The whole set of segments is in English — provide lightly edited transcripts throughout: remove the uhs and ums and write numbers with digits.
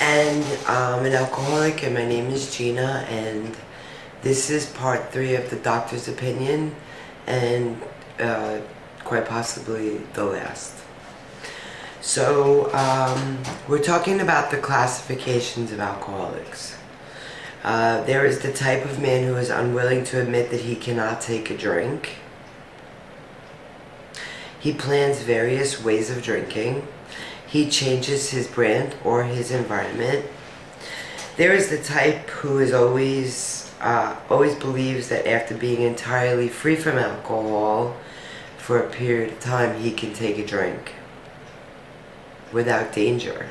And I'm an alcoholic, and my name is Gina, and this is part 3 of the doctor's opinion, and quite possibly the last. So we're talking about the classifications of alcoholics. There is the type of man who is unwilling to admit that he cannot take a drink. He plans various ways of drinking. He changes his brand or his environment. There is the type who is always believes that after being entirely free from alcohol for a period of time, he can take a drink without danger.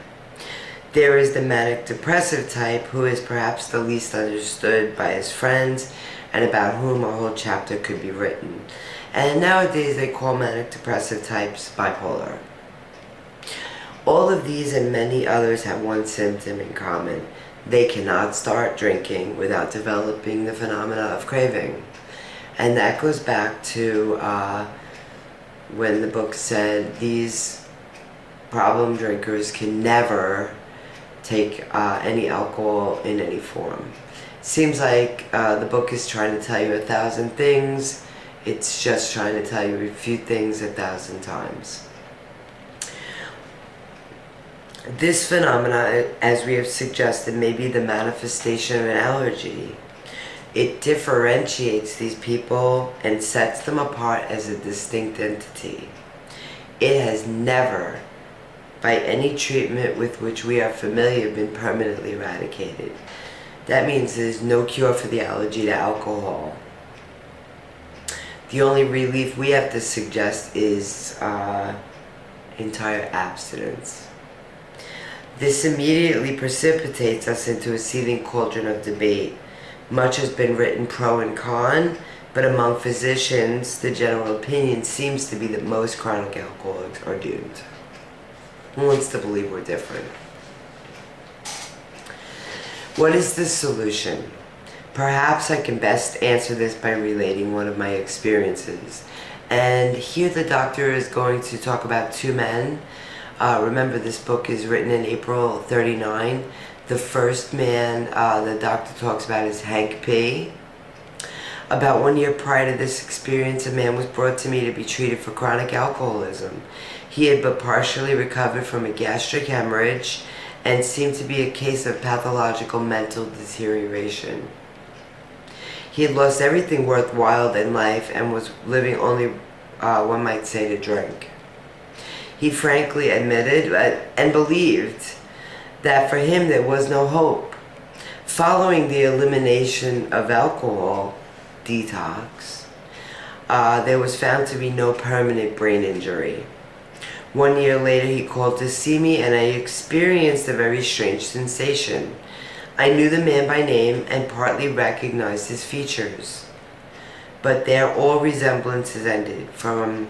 There is the manic depressive type who is perhaps the least understood by his friends and about whom a whole chapter could be written. And nowadays they call manic depressive types bipolar. All of these and many others have one symptom in common. They cannot start drinking without developing the phenomena of craving. And that goes back to when the book said these problem drinkers can never take any alcohol in any form. Seems like the book is trying to tell you 1,000 things. It's just trying to tell you a few things 1,000 times. This phenomena, as we have suggested, may be the manifestation of an allergy. It differentiates these people and sets them apart as a distinct entity. It has never, by any treatment with which we are familiar, been permanently eradicated. That means there's no cure for the allergy to alcohol. The only relief we have to suggest is entire abstinence. This immediately precipitates us into a seething cauldron of debate. Much has been written pro and con, but among physicians, the general opinion seems to be that most chronic alcoholics are doomed. Who wants to believe we're different? What is the solution? Perhaps I can best answer this by relating one of my experiences. And here the doctor is going to talk about 2 men. Remember, this book is written in April '39. The first man the doctor talks about is Hank P. About 1 year prior to this experience, a man was brought to me to be treated for chronic alcoholism. He had but partially recovered from a gastric hemorrhage and seemed to be a case of pathological mental deterioration. He had lost everything worthwhile in life and was living only, one might say, to drink. He frankly admitted and believed that for him there was no hope. Following the elimination of alcohol detox, there was found to be no permanent brain injury. 1 year later he called to see me, and I experienced a very strange sensation. I knew the man by name and partly recognized his features. But there all resemblances ended. From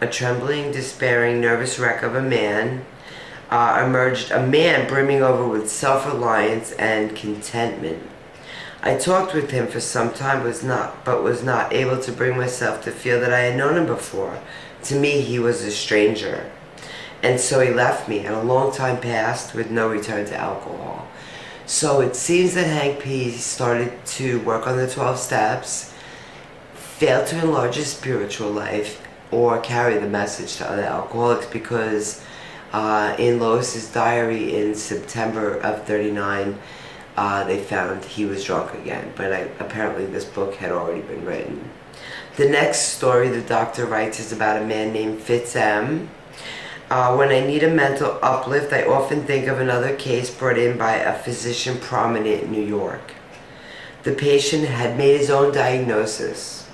a trembling, despairing, nervous wreck of a man emerged a man brimming over with self-reliance and contentment. I talked with him for some time, but was not able to bring myself to feel that I had known him before. To me, he was a stranger. And so he left me, and a long time passed with no return to alcohol. So it seems that Hank P. started to work on the 12 steps, failed to enlarge his spiritual life, or carry the message to other alcoholics, because in Lois's diary in September of '39, they found he was drunk again. But apparently this book had already been written. The next story the doctor writes is about a man named Fitz M. When I need a mental uplift, I often think of another case brought in by a physician prominent in New York. The patient had made his own diagnosis,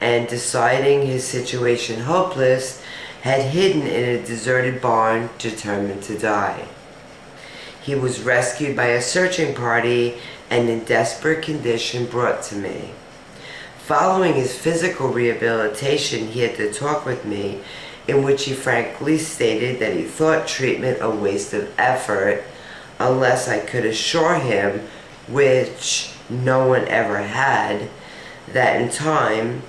and deciding his situation hopeless, had hidden in a deserted barn, determined to die. He was rescued by a searching party and in desperate condition brought to me. Following his physical rehabilitation, he had to talk with me, in which he frankly stated that he thought treatment a waste of effort unless I could assure him, which no one ever had, that in time,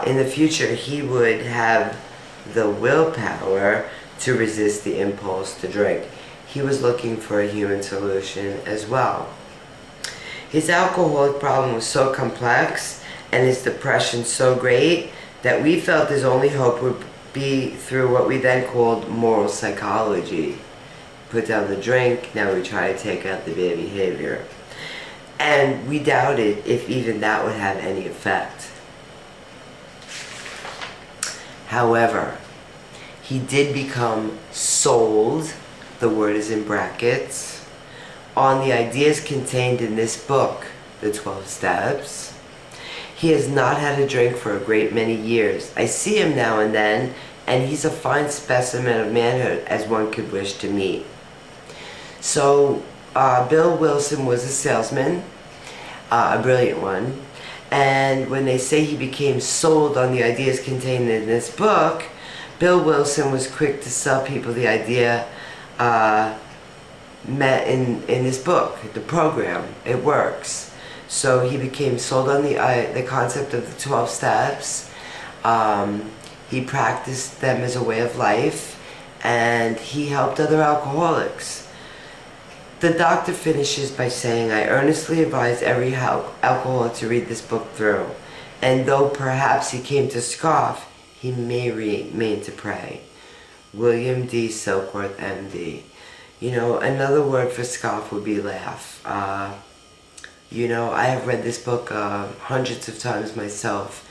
in the future, he would have the willpower to resist the impulse to drink. he was looking for a human solution as well. His alcoholic problem was so complex and his depression so great that we felt his only hope would be through what we then called moral psychology. Put down the drink, now we try to take out the bad behavior. And we doubted if even that would have any effect. However, he did become sold, the word is in brackets, on the ideas contained in this book, The 12 Steps. He has not had a drink for a great many years. I see him now and then, and he's a fine specimen of manhood as one could wish to meet. So, Bill Wilson was a salesman, a brilliant one, and when they say he became sold on the ideas contained in this book, Bill Wilson was quick to sell people the idea met in this book, the program. It works. So he became sold on the concept of the 12 steps. He practiced them as a way of life, and he helped other alcoholics. The doctor finishes by saying, I earnestly advise every alcoholic to read this book through, and though perhaps he came to scoff, he may remain to pray. William D. Silkworth, M.D. You know, another word for scoff would be laugh. You know, I have read this book hundreds of times myself,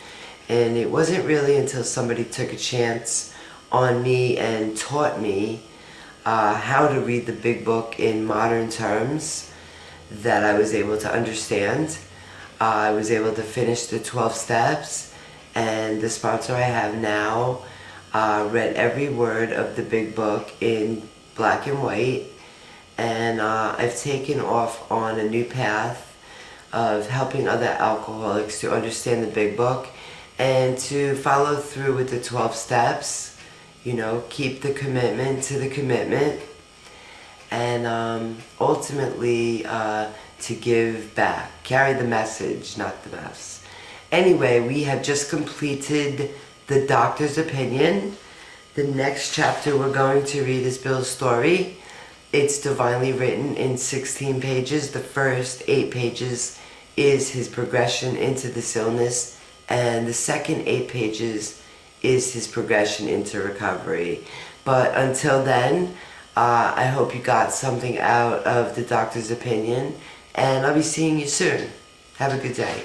and it wasn't really until somebody took a chance on me and taught me how to read the big book in modern terms that I was able to understand. I was able to finish the 12 steps, and the sponsor I have now read every word of the big book in black and white, and I've taken off on a new path of helping other alcoholics to understand the big book and to follow through with the 12 steps. You know, keep the commitment to the commitment, and ultimately to give back. Carry the message, not the mess. Anyway, we have just completed the doctor's opinion. The next chapter we're going to read is Bill's story. It's divinely written in 16 pages. The first 8 pages is his progression into this illness, and the second 8 pages is his progression into recovery. But until then, I hope you got something out of the doctor's opinion, and I'll be seeing you soon. Have a good day.